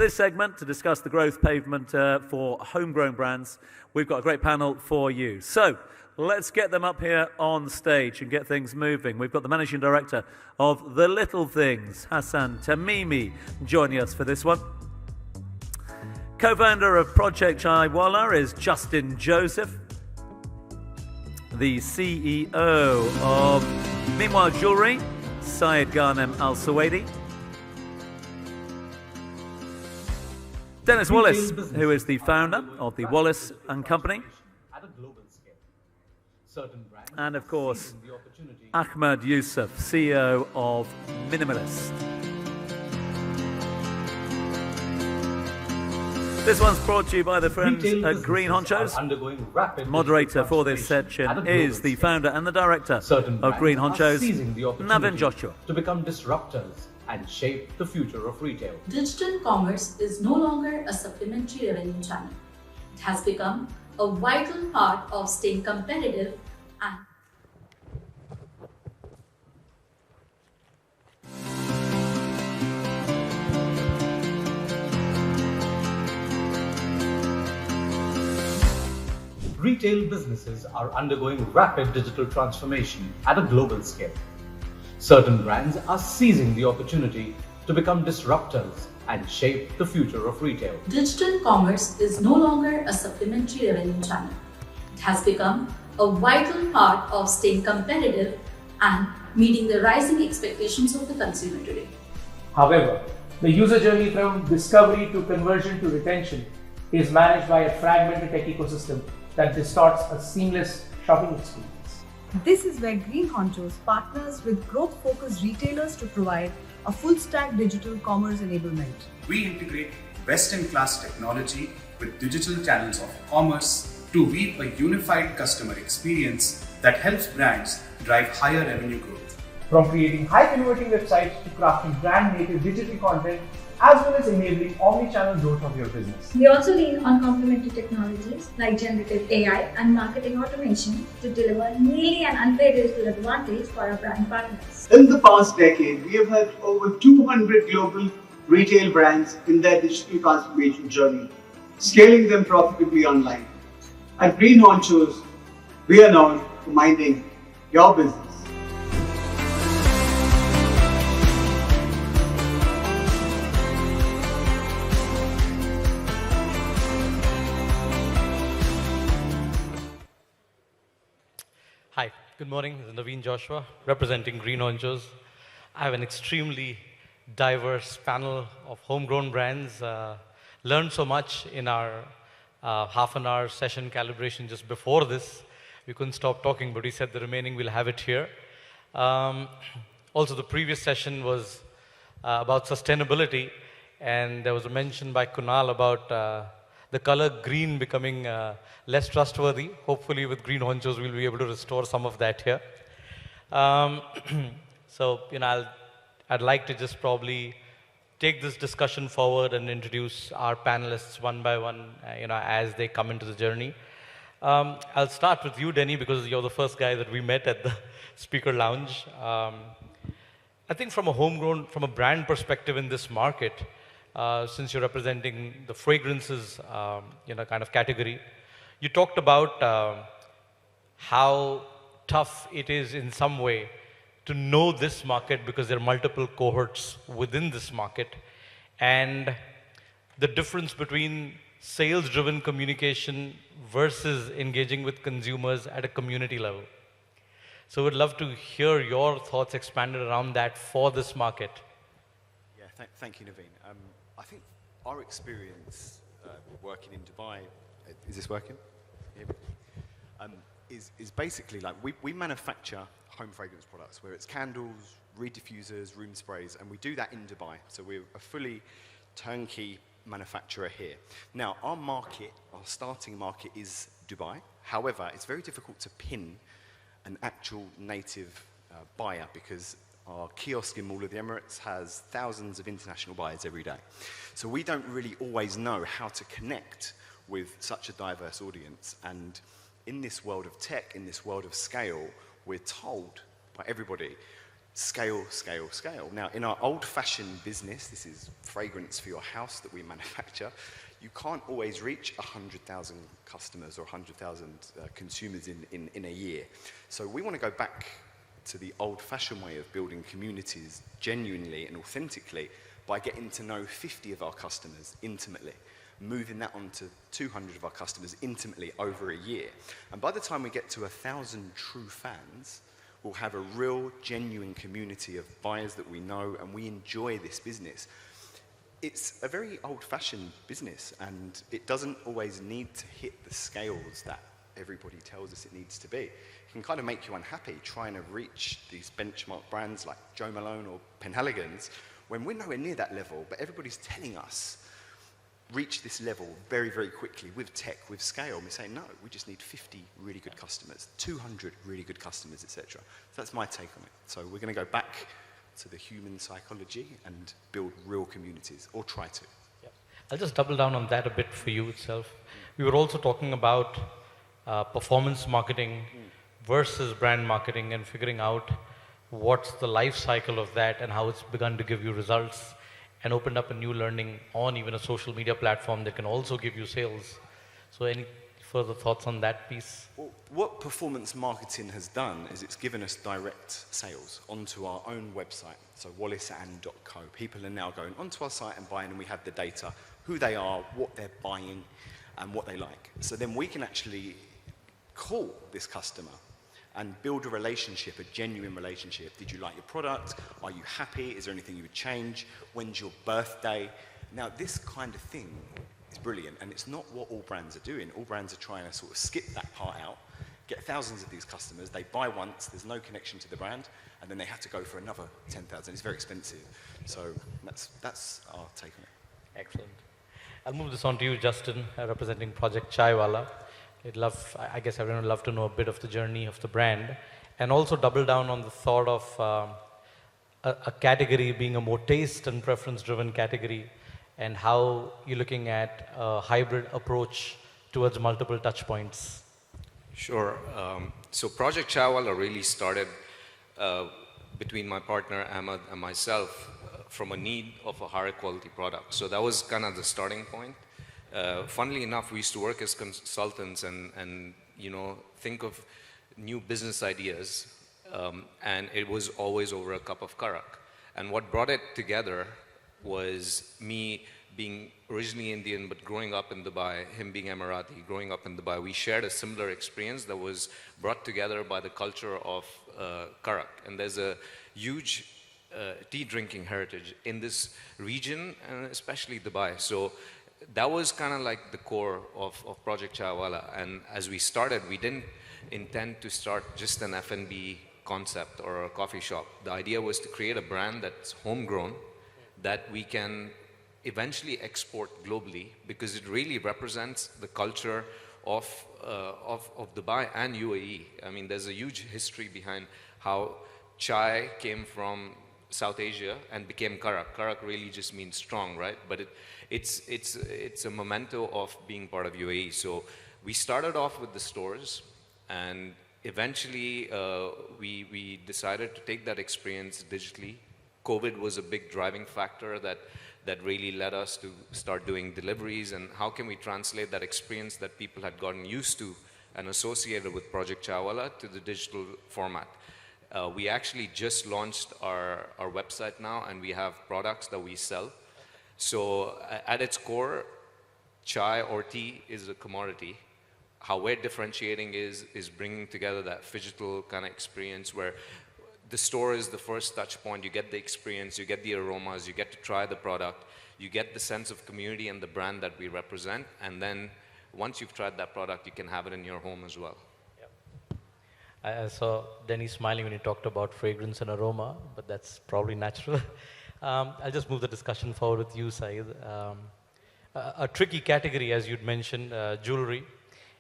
this segment to discuss the growth pavement for homegrown brands. We've got a great panel for you. So let's get them up here on stage and get things moving. We've got the Managing Director of The Little Things, Hassan Tamimi, joining us for this one. Co-founder of Project Chaiwala is Justin Joseph. The CEO of Meanwhile Jewelry, Syed Ghanem Al Suwaidi. Dennis Wallace, who is the founder of the Wallace and Company. And of course, Ahmed Yusuf, CEO of Minimalist. This one's brought to you by the friends at GreenHonchos. Moderator for this section is the founder and the director of GreenHonchos, Navin Joshua. To become disruptors and shape the future of retail. Digital commerce is no longer a supplementary revenue channel. It has become a vital part of staying competitive and Retail businesses are undergoing rapid digital transformation at a global scale. Certain brands are seizing the opportunity to become disruptors and shape the future of retail. Digital commerce is no longer a supplementary revenue channel. It has become a vital part of staying competitive and meeting the rising expectations of the consumer today. However, the user journey from discovery to conversion to retention is managed by a fragmented tech ecosystem that distorts a seamless shopping experience. This is where GreenHonchos partners with growth-focused retailers to provide a full-stack digital commerce enablement. We integrate best-in-class technology with digital channels of commerce to weave a unified customer experience that helps brands drive higher revenue growth. From creating high-converting websites to crafting brand-native digital content, as well as enabling omni-channel growth of your business. We also lean on complementary technologies like generative AI and marketing automation to deliver nearly an unfair digital advantage for our brand partners. In the past decade, we have helped over 200 global retail brands in their digital transformation journey, scaling them profitably online. At GreenHonchos, we are known for minding your business. Hi, good morning. This is Navin Joshua representing GreenHonchos. I have an extremely diverse panel of homegrown brands. Learned so much in our half an hour session calibration just before this. We couldn't stop talking, but we said the remaining we'll have it here. Also, the previous session was about sustainability, and there was a mention by Kunal about the color green becoming less trustworthy. Hopefully with GreenHonchos we'll be able to restore some of that here. So, I'd like to just probably take this discussion forward and introduce our panelists one by one, as they come into the journey. I'll start with you, Denny, because you're the first guy that we met at the speaker lounge. I think from a brand perspective in this market, since you're representing the fragrances, kind of category, you talked about how tough it is in some way to know this market because there are multiple cohorts within this market, and the difference between sales-driven communication versus engaging with consumers at a community level. So we'd love to hear your thoughts expanded around that for this market. Yeah, thank you, Navin. I think our experience working in Dubai, is this working? Is basically like we manufacture home fragrance products, where it's candles, reed diffusers, room sprays, and we do that in Dubai. So we're a fully turnkey manufacturer here. Now, our starting market is Dubai. However, it's very difficult to pin an actual native buyer because our kiosk in Mall of the Emirates has thousands of international buyers every day. So we don't really always know how to connect with such a diverse audience. And in this world of tech, in this world of scale, we're told by everybody, Scale, scale, scale. Now, in our old-fashioned business, this is fragrance for your house that we manufacture, you can't always reach 100,000 customers or 100,000 consumers in a year. So we want to go back to the old-fashioned way of building communities genuinely and authentically by getting to know 50 of our customers intimately, moving that on to 200 of our customers intimately over a year. And by the time we get to 1,000 true fans, we'll have a real, genuine community of buyers that we know, and we enjoy this business. It's a very old-fashioned business, and it doesn't always need to hit the scales that everybody tells us it needs to be. It can kind of make you unhappy trying to reach these benchmark brands like Joe Malone or Penhaligon's when we're nowhere near that level, but everybody's telling us reach this level very, very quickly with tech, with scale. And we say, no, we just need 50 really good customers, 200 really good customers, etc. So that's my take on it. So we're going to go back to the human psychology and build real communities, or try to. Yeah. I'll just double down on that a bit for you itself. We were also talking about performance marketing versus brand marketing and figuring out what's the life cycle of that and how it's begun to give you results, and opened up a new learning on even a social media platform that can also give you sales. So any further thoughts on that piece? Well, what performance marketing has done is it's given us direct sales onto our own website, so wallaceand.co. People are now going onto our site and buying, and we have the data, who they are, what they're buying, and what they like. So then we can actually call this customer and build a relationship, a genuine relationship. Did you like your product? Are you happy? Is there anything you would change? When's your birthday? Now, this kind of thing is brilliant, and it's not what all brands are doing. All brands are trying to sort of skip that part out, get thousands of these customers, they buy once, there's no connection to the brand, and then they have to go for another 10,000. It's very expensive. So that's our take on it. Excellent. I'll move this on to you, Justin, representing Project Chaiwala. I guess everyone would love to know a bit of the journey of the brand, and also double down on the thought of a category being a more taste and preference-driven category, and how you're looking at a hybrid approach towards multiple touch points. Sure. So Project Chaiwala really started between my partner Ahmed and myself from a need of a higher quality product. So that was kind of the starting point. Funnily enough, we used to work as consultants and think of new business ideas, and it was always over a cup of karak. And what brought it together was me being originally Indian but growing up in Dubai, him being Emirati, growing up in Dubai. We shared a similar experience that was brought together by the culture of karak. And there's a huge tea drinking heritage in this region, and especially Dubai. So that was kind of like the core of Project Chaiwala. And as we started, we didn't intend to start just an F&B concept or a coffee shop. The idea was to create a brand that's homegrown, that we can eventually export globally, because it really represents the culture of Dubai and UAE. I mean, there's a huge history behind how chai came from South Asia and became karak. Karak really just means strong, right? But it's a memento of being part of UAE. So we started off with the stores, and eventually we decided to take that experience digitally. COVID was a big driving factor that really led us to start doing deliveries, and how can we translate that experience that people had gotten used to and associated with Project Chaiwala to the digital format. We actually just launched our website now, and we have products that we sell. So at its core, chai or tea is a commodity. How we're differentiating is bringing together that phygital kind of experience where the store is the first touch point. You get the experience, you get the aromas, you get to try the product, you get the sense of community and the brand that we represent, and then once you've tried that product, you can have it in your home as well. I saw Denny smiling when he talked about fragrance and aroma, but that's probably natural. I'll just move the discussion forward with you, Saeed. A tricky category, as you'd mentioned, jewelry.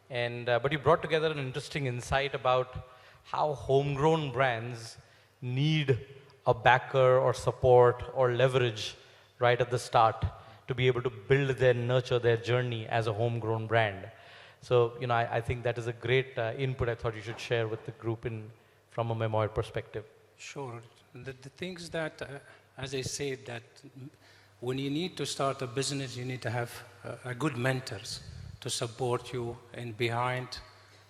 But you brought together an interesting insight about how homegrown brands need a backer or support or leverage right at the start to be able to build nurture their journey as a homegrown brand. So, I think that is a great input I thought you should share with the group from a Memoir perspective. Sure. The things that, as I said, that when you need to start a business, you need to have a good mentors to support you and behind,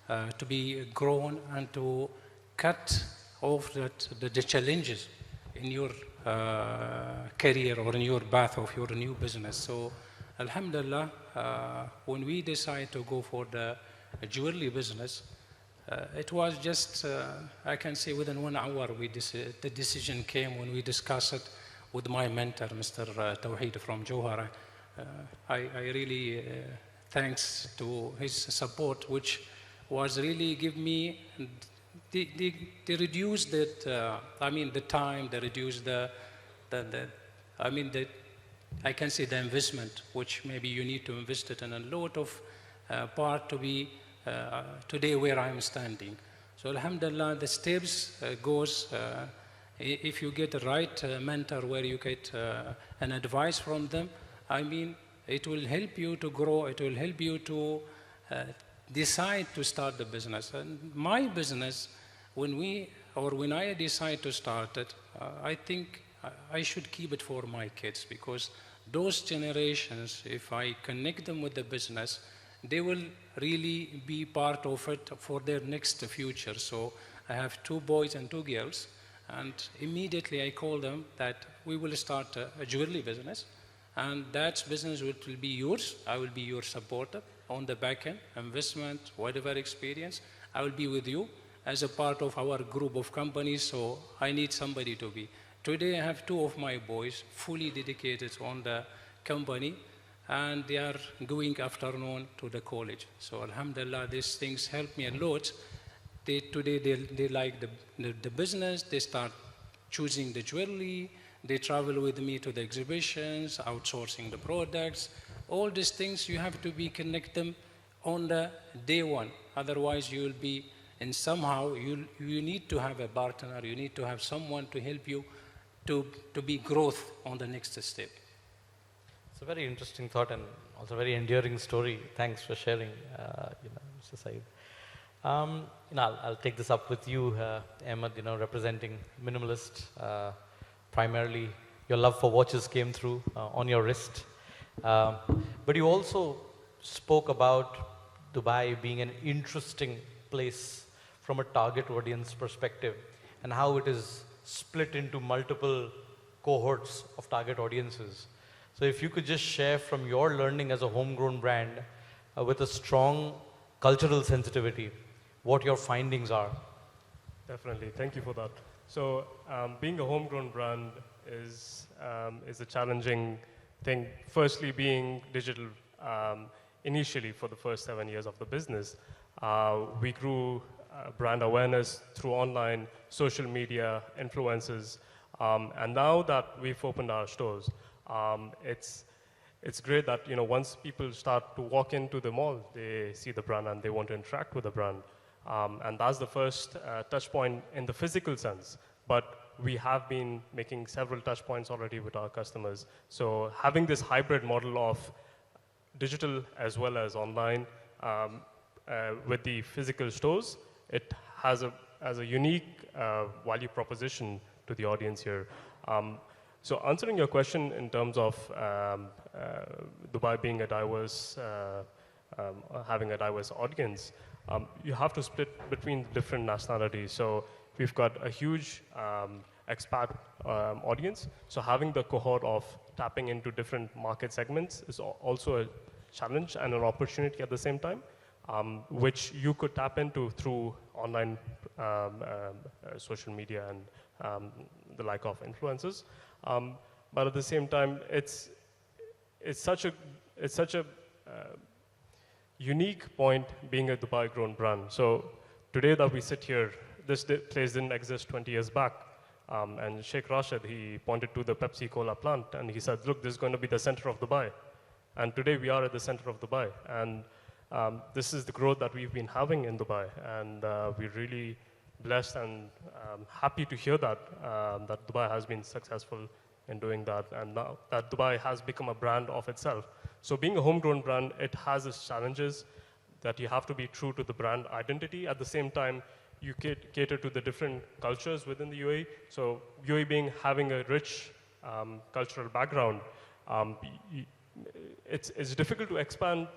to be grown and to cut off the challenges in your career or in your path of your new business. So, alhamdulillah, when we decided to go for the jewelry business, it was just, I can say within 1 hour, the decision came when we discussed it with my mentor, Mr. Tawheed from Johara. I really, thanks to his support, which was really give me, they reduced it, the time, they reduced I can say the investment, which maybe you need to invest it in a lot of part to be today where I am standing. So alhamdulillah, the steps goes, if you get the right mentor where you get an advice from them, it will help you to grow, it will help you to decide to start the business. And my business, when I decide to start it, I think I should keep it for my kids, because those generations, if I connect them with the business, they will really be part of it for their next future. So I have 2 boys and 2 girls, and immediately I call them that we will start a jewelry business, and that business will be yours. I will be your supporter on the back end, investment, whatever experience. I will be with you as a part of our group of companies, so I need somebody to be. Today I have 2 of my boys fully dedicated on the company, and they are going afternoon to the college. So alhamdulillah, these things help me a lot. Today they like the business, they start choosing the jewelry, they travel with me to the exhibitions, outsourcing the products. All these things you have to be connect them on the day one. Otherwise you will be, and somehow you need to have a partner, you need to have someone to help you to be growth on the next step. It's a very interesting thought and also a very endearing story. Thanks for sharing, Mr. Saeed. I'll take this up with you, Ahmed, representing Minimalist. Primarily, your love for watches came through on your wrist. But you also spoke about Dubai being an interesting place from a target audience perspective, and how it is split into multiple cohorts of target audiences. So if you could just share from your learning as a homegrown brand with a strong cultural sensitivity, what your findings are. Definitely, thank you for that. So being a homegrown brand is a challenging thing. Firstly, being digital initially for the first 7 years of the business, we grew brand awareness through online, social media, influencers, and now that we've opened our stores, it's great that once people start to walk into the mall, they see the brand and they want to interact with the brand, and that's the first touch point in the physical sense. But we have been making several touch points already with our customers. So having this hybrid model of digital as well as online with the physical stores, it has a unique value proposition to the audience here. So answering your question in terms of Dubai being a diverse, having a diverse audience, you have to split between different nationalities. So we've got a huge expat audience. So having the cohort of tapping into different market segments is also a challenge and an opportunity at the same time, which you could tap into through online social media and the like of influencers. But at the same time, it's such a unique point being a Dubai-grown brand. So today that we sit here, this place didn't exist 20 years back. And Sheikh Rashid, he pointed to the Pepsi Cola plant and he said, look, this is going to be the center of Dubai. And today we are at the center of Dubai. And this is the growth that we've been having in Dubai. And we're really blessed and happy to hear that, that Dubai has been successful in doing that. And now that Dubai has become a brand of itself. So being a homegrown brand, it has its challenges that you have to be true to the brand identity. At the same time, you cater to the different cultures within the UAE. So UAE having a rich cultural background, it's difficult to expand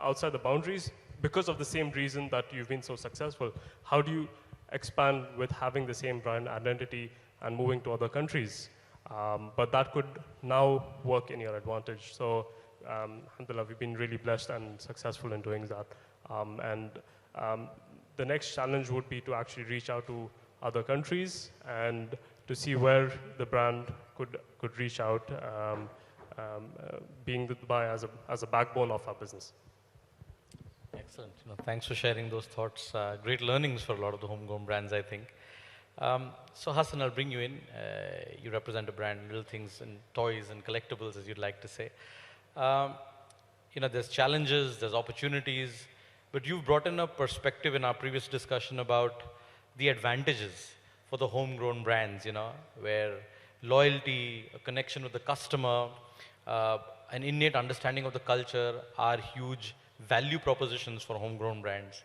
outside the boundaries because of the same reason that you've been so successful. How do you expand with having the same brand identity and moving to other countries? But that could now work in your advantage. So, alhamdulillah, we've been really blessed and successful in doing that. The next challenge would be to actually reach out to other countries and to see where the brand could reach out, being Dubai as a backbone of our business. Excellent. Thanks for sharing those thoughts. Great learnings for a lot of the homegrown brands, I think. So Hassan, I'll bring you in. You represent a brand, Little Things and Toys and Collectibles, as you'd like to say. There's challenges, there's opportunities, but you've brought in a perspective in our previous discussion about the advantages for the homegrown brands, where loyalty, a connection with the customer, an innate understanding of the culture are huge value propositions for homegrown brands.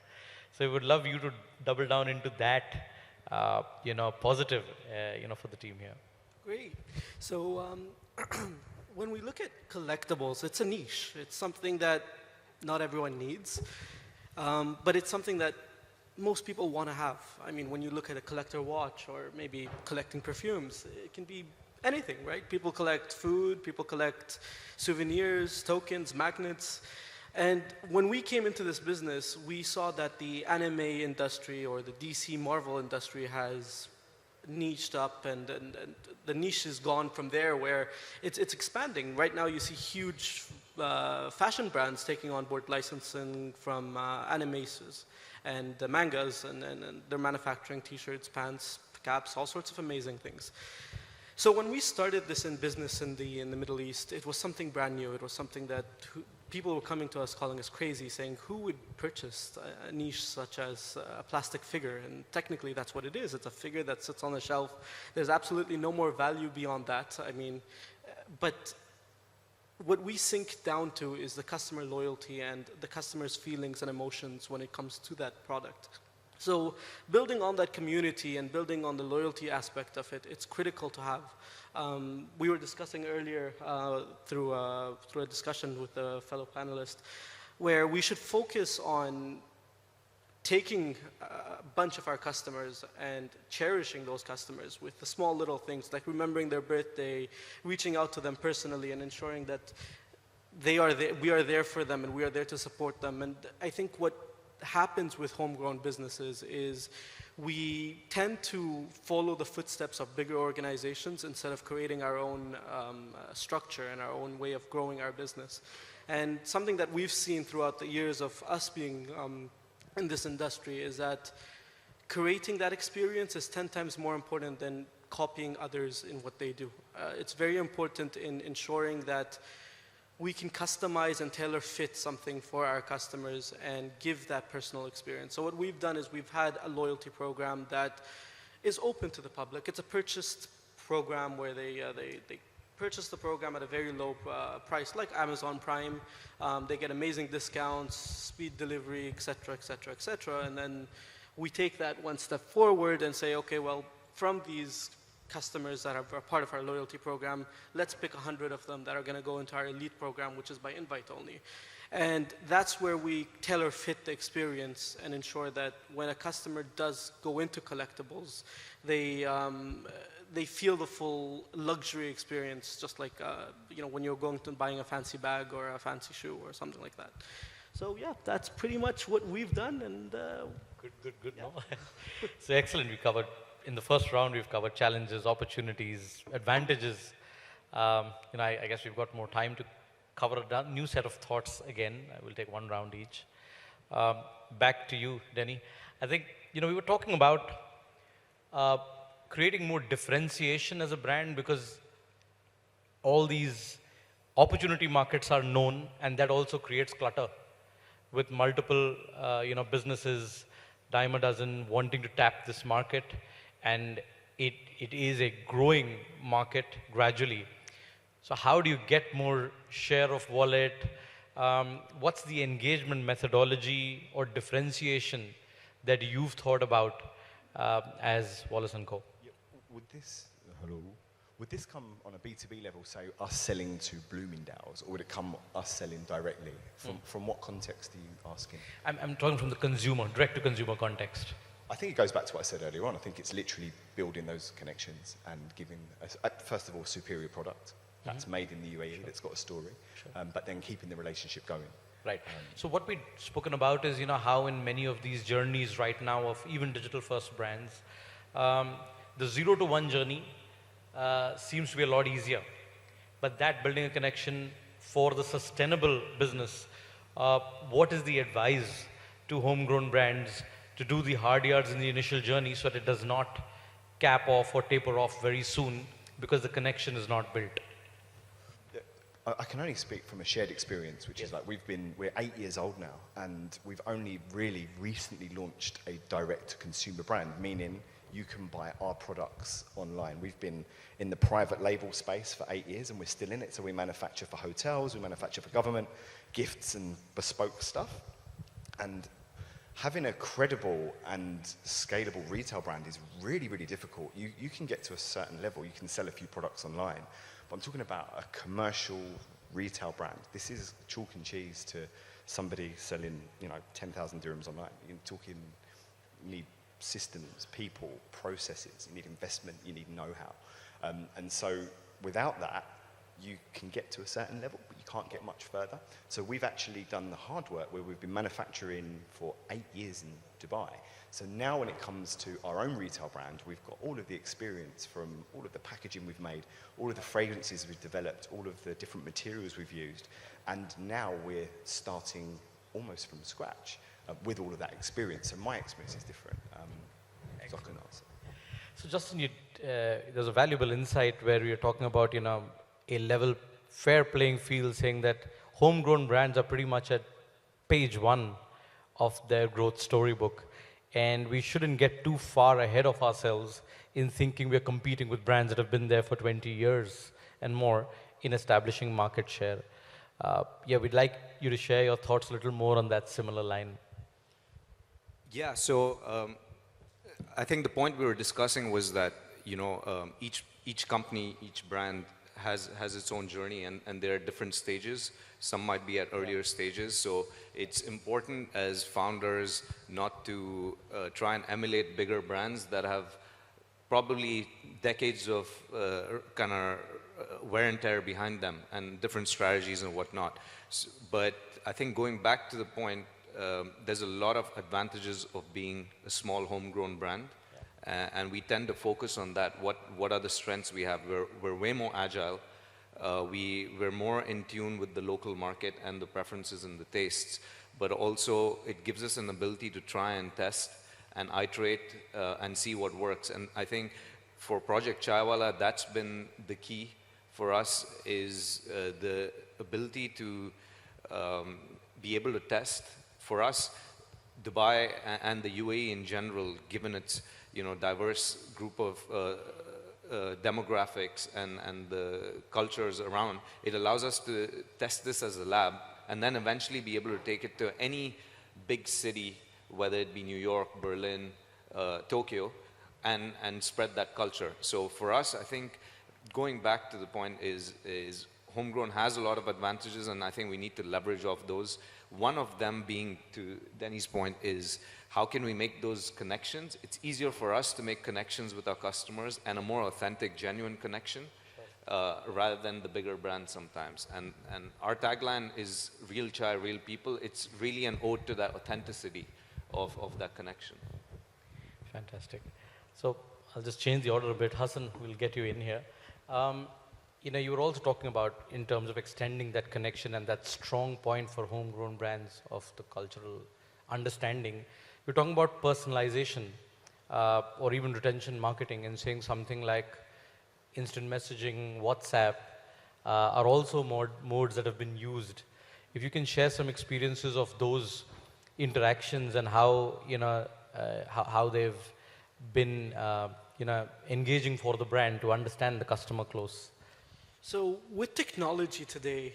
So we would love you to double down into that, positive, for the team here. Great. So when we look at collectibles, it's a niche. It's something that not everyone needs, but it's something that most people want to have. I mean, when you look at a collector watch or maybe collecting perfumes, it can be anything, right? People collect food, people collect souvenirs, tokens, magnets. And when we came into this business, we saw that the anime industry or the DC Marvel industry has niched up, and the niche is gone from there, where it's expanding. Right now you see huge fashion brands taking on board licensing from animes and mangas, and they're manufacturing t-shirts, pants, caps, all sorts of amazing things. So when we started this in business in the Middle East, it was something brand new. It was something that people were coming to us, calling us crazy, saying, who would purchase a niche such as a plastic figure? And technically that's what it is. It's a figure that sits on a shelf. There's absolutely no more value beyond that. I mean, but what we sink down to is the customer loyalty and the customer's feelings and emotions when it comes to that product. So building on that community and building on the loyalty aspect of it, it's critical to have. We were discussing earlier through a discussion with a fellow panelist, where we should focus on taking a bunch of our customers and cherishing those customers with the small little things, like remembering their birthday, reaching out to them personally and ensuring that we are there for them and we are there to support them. And I think what happens with homegrown businesses is we tend to follow the footsteps of bigger organizations instead of creating our own structure and our own way of growing our business. And something that we've seen throughout the years of us being in this industry is that creating that experience is 10 times more important than copying others in what they do. It's very important in ensuring that we can customize and tailor fit something for our customers and give that personal experience. So what we've done is we've had a loyalty program that is open to the public. It's a purchased program where they purchase the program at a very low price, like Amazon Prime. They get amazing discounts, speed delivery, et cetera, et cetera, et cetera. And then we take that one step forward and say, okay, well, from these customers that are part of our loyalty program, let's pick 100 of them that are going to go into our elite program, which is by invite only. And that's where we tailor fit the experience and ensure that when a customer does go into collectibles, they feel the full luxury experience, just like when you're going to buying a fancy bag or a fancy shoe or something like that. So yeah, that's pretty much what we've done. And good. Yeah. No? So excellent. We covered. In the first round, we've covered challenges, opportunities, advantages. I guess we've got more time to cover a new set of thoughts again. We'll take one round each. Back to you, Denny. I think, we were talking about creating more differentiation as a brand, because all these opportunity markets are known, and that also creates clutter with multiple, businesses, dime a dozen, wanting to tap this market. And it is a growing market gradually. So how do you get more share of wallet? What's the engagement methodology or differentiation that you've thought about as Wallace & Co. Would this come on a B2B level, so us selling to Bloomingdale's, or would it come us selling directly? From what context are you asking? I'm talking from the consumer, direct-to-consumer context. I think it goes back to what I said earlier on. I think it's literally building those connections and giving, first of all, a superior product that's made in the UAE, that's got a story, but then keeping the relationship going. Right. So what we've spoken about is, how in many of these journeys right now of even digital-first brands, the 0 to 1 journey seems to be a lot easier. But that building a connection for the sustainable business, what is the advice to homegrown brands to do the hard yards in the initial journey so that it does not cap off or taper off very soon because the connection is not built? I can only speak from a shared experience, which is like we're 8 years old now, and we've only really recently launched a direct-to-consumer brand, meaning you can buy our products online. We've been in the private label space for 8 years, and we're still in it. So we manufacture for hotels, we manufacture for government, gifts and bespoke stuff. And having a credible and scalable retail brand is really, really difficult. You can get to a certain level, you can sell a few products online, but I'm talking about a commercial retail brand. This is chalk and cheese to somebody selling, 10,000 dirhams online. You're talking, you need systems, people, processes, you need investment, you need know-how. And so without that, you can get to a certain level, but you can't get much further. So we've actually done the hard work where we've been manufacturing for 8 years in Dubai. So now when it comes to our own retail brand, we've got all of the experience from all of the packaging we've made, all of the fragrances we've developed, all of the different materials we've used. And now we're starting almost from scratch with all of that experience. So my experience is different. So I can answer. So Justin, there's a valuable insight where you're talking about, a level fair playing field, saying that homegrown brands are pretty much at page 1 of their growth storybook. And we shouldn't get too far ahead of ourselves in thinking we're competing with brands that have been there for 20 years and more in establishing market share. We'd like you to share your thoughts a little more on that similar line. Yeah, so I think the point we were discussing was that, each company, each brand has its own journey, and there are different stages. Some might be at earlier stages, so it's important as founders not to try and emulate bigger brands that have probably decades of wear and tear behind them and different strategies and whatnot. But I think going back to the point, there's a lot of advantages of being a small homegrown brand. And we tend to focus on that. What are the strengths we have? We're way more agile. We're more in tune with the local market and the preferences and the tastes. But also, it gives us an ability to try and test and iterate and see what works. And I think for Project Chaiwala, that's been the key for us, is the ability to be able to test. For us, Dubai and the UAE in general, given its diverse group of demographics and the cultures around, it allows us to test this as a lab and then eventually be able to take it to any big city, whether it be New York, Berlin, Tokyo, and spread that culture. So for us, I think going back to the point is homegrown has a lot of advantages, and I think we need to leverage off those. One of them being, to Denny's point, is how can we make those connections? It's easier for us to make connections with our customers and a more authentic, genuine connection rather than the bigger brands sometimes. And our tagline is real chai, real people. It's really an ode to that authenticity of that connection. Fantastic. So I'll just change the order a bit. Hassan, we'll get you in here. You were also talking about in terms of extending that connection and that strong point for homegrown brands of the cultural understanding. We're talking about personalization or even retention marketing, and saying something like instant messaging, WhatsApp are also modes that have been used. If you can share some experiences of those interactions and how how they've been engaging for the brand to understand the customer close. So with technology today,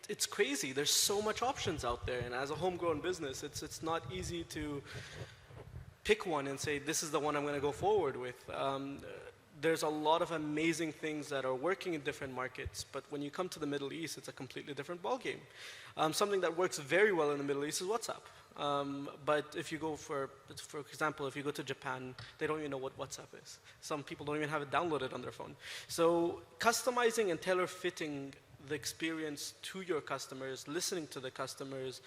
it's crazy. There's so much options out there, and as a homegrown business, it's not easy to pick one and say, this is the one I'm going to go forward with. There's a lot of amazing things that are working in different markets, but when you come to the Middle East, it's a completely different ballgame. Something that works very well in the Middle East is WhatsApp. But if you go for example, if you go to Japan, they don't even know what WhatsApp is. Some people don't even have it downloaded on their phone. So customizing and tailor-fitting the experience to your customers, listening to the customers,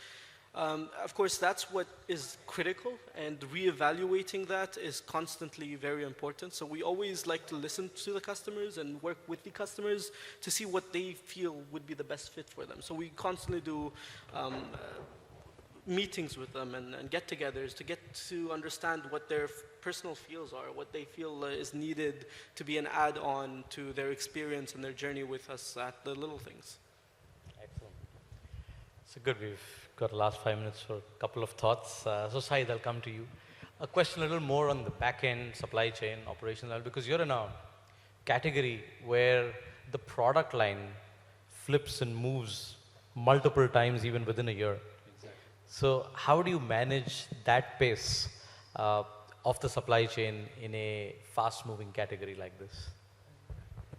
of course, that's what is critical, and reevaluating that is constantly very important. So we always like to listen to the customers and work with the customers to see what they feel would be the best fit for them. So we constantly do meetings with them and get-togethers to get to understand what their personal feels are, what they feel is needed to be an add-on to their experience and their journey with us at the little things. Excellent. So good, we've got the last 5 minutes for a couple of thoughts. So Saeed, I'll come to you. A question a little more on the back-end supply chain operation level, because you're in a category where the product line flips and moves multiple times even within a year. So how do you manage that pace of the supply chain in a fast-moving category like this?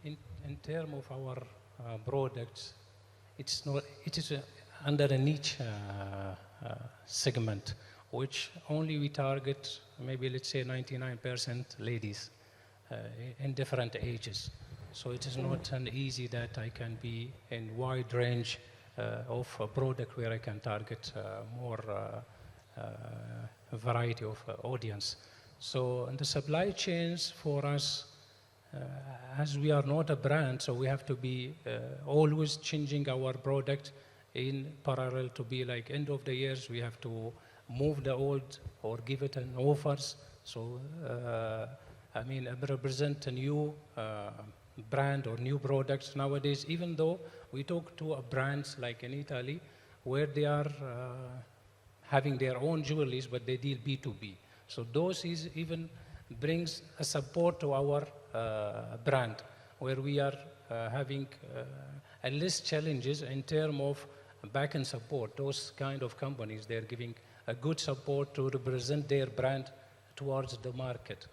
In terms of our products, it is under a niche segment, which only we target maybe, let's say, 99% ladies in different ages. So it is not an easy that I can be in wide range of a product where I can target more variety of audience. So in the supply chains for us, as we are not a brand, so we have to be always changing our product in parallel to be like end of the years, we have to move the old or give it an offers. So, I mean, represent a new brand or new products nowadays, even though we talk to brands like in Italy, where they are having their own jewelries, but they deal B2B. So those is even brings a support to our brand, where we are having a less challenges in terms of back-end support. Those kind of companies, they're giving a good support to represent their brand towards the market.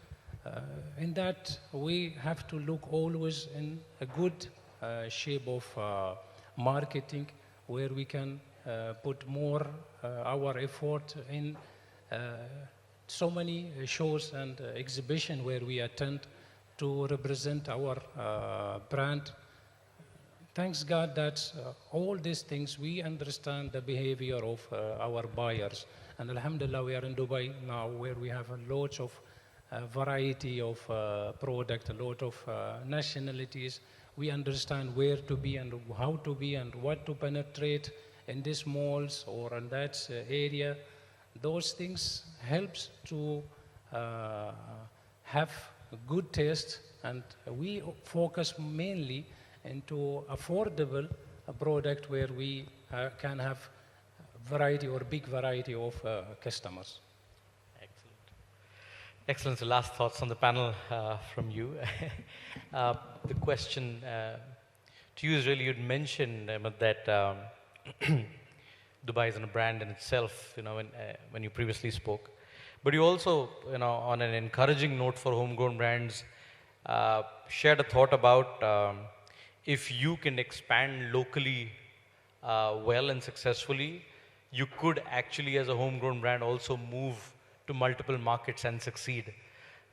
In that, we have to look always in a good shape of marketing, where we can put more our effort in so many shows and exhibition where we attend to represent our brand. Thanks God that all these things, we understand the behavior of our buyers. And alhamdulillah, we are in Dubai now, where we have a lot of variety of product, a lot of nationalities. We understand where to be and how to be and what to penetrate in these malls or in that area. Those things helps to have good taste, and we focus mainly into affordable product where we can have variety or big variety of customers. Excellent. So last thoughts on the panel from you. The question to you is really, you'd mentioned that Dubai is a brand in itself, when you previously spoke. But you also, on an encouraging note for homegrown brands, shared a thought about if you can expand locally well and successfully, you could actually, as a homegrown brand, also move to multiple markets and succeed.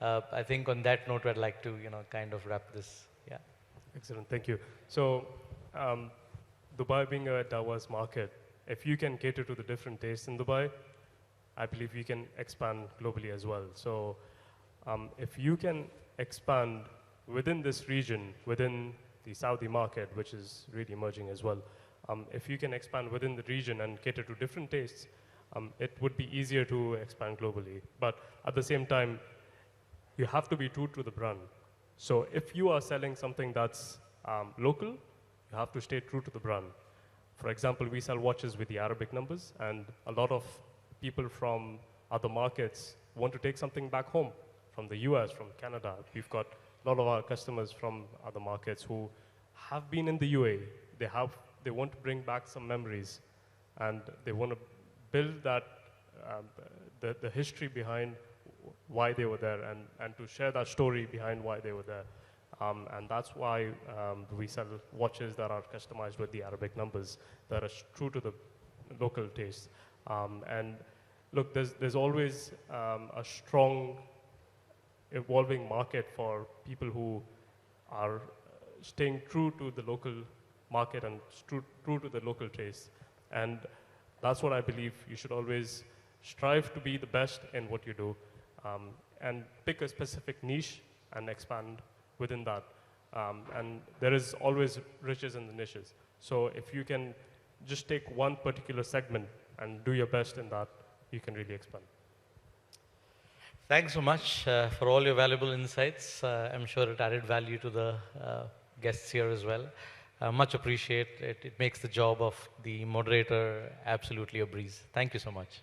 I think on that note, I'd like to, kind of wrap this. Yeah. Excellent, thank you. So, Dubai being a diverse market, if you can cater to the different tastes in Dubai, I believe you can expand globally as well. So, if you can expand within this region, within the Saudi market, which is really emerging as well, if you can expand within the region and cater to different tastes, it would be easier to expand globally. But at the same time, you have to be true to the brand. So if you are selling something that's local, you have to stay true to the brand. For example, we sell watches with the Arabic numbers, and a lot of people from other markets want to take something back home, from the US, from Canada. We've got a lot of our customers from other markets who have been in the UAE. They want to bring back some memories, and they want to build that, the history behind why they were there and to share that story behind why they were there. And that's why we sell watches that are customized with the Arabic numbers, that are true to the local taste. And look, there's always a strong evolving market for people who are staying true to the local market and true to the local taste. And that's what I believe. You should always strive to be the best in what you do, and pick a specific niche and expand within that. And there is always riches in the niches. So if you can just take one particular segment and do your best in that, you can really expand. Thanks so much for all your valuable insights. I'm sure it added value to the guests here as well. Much appreciate it. It makes the job of the moderator absolutely a breeze. Thank you so much.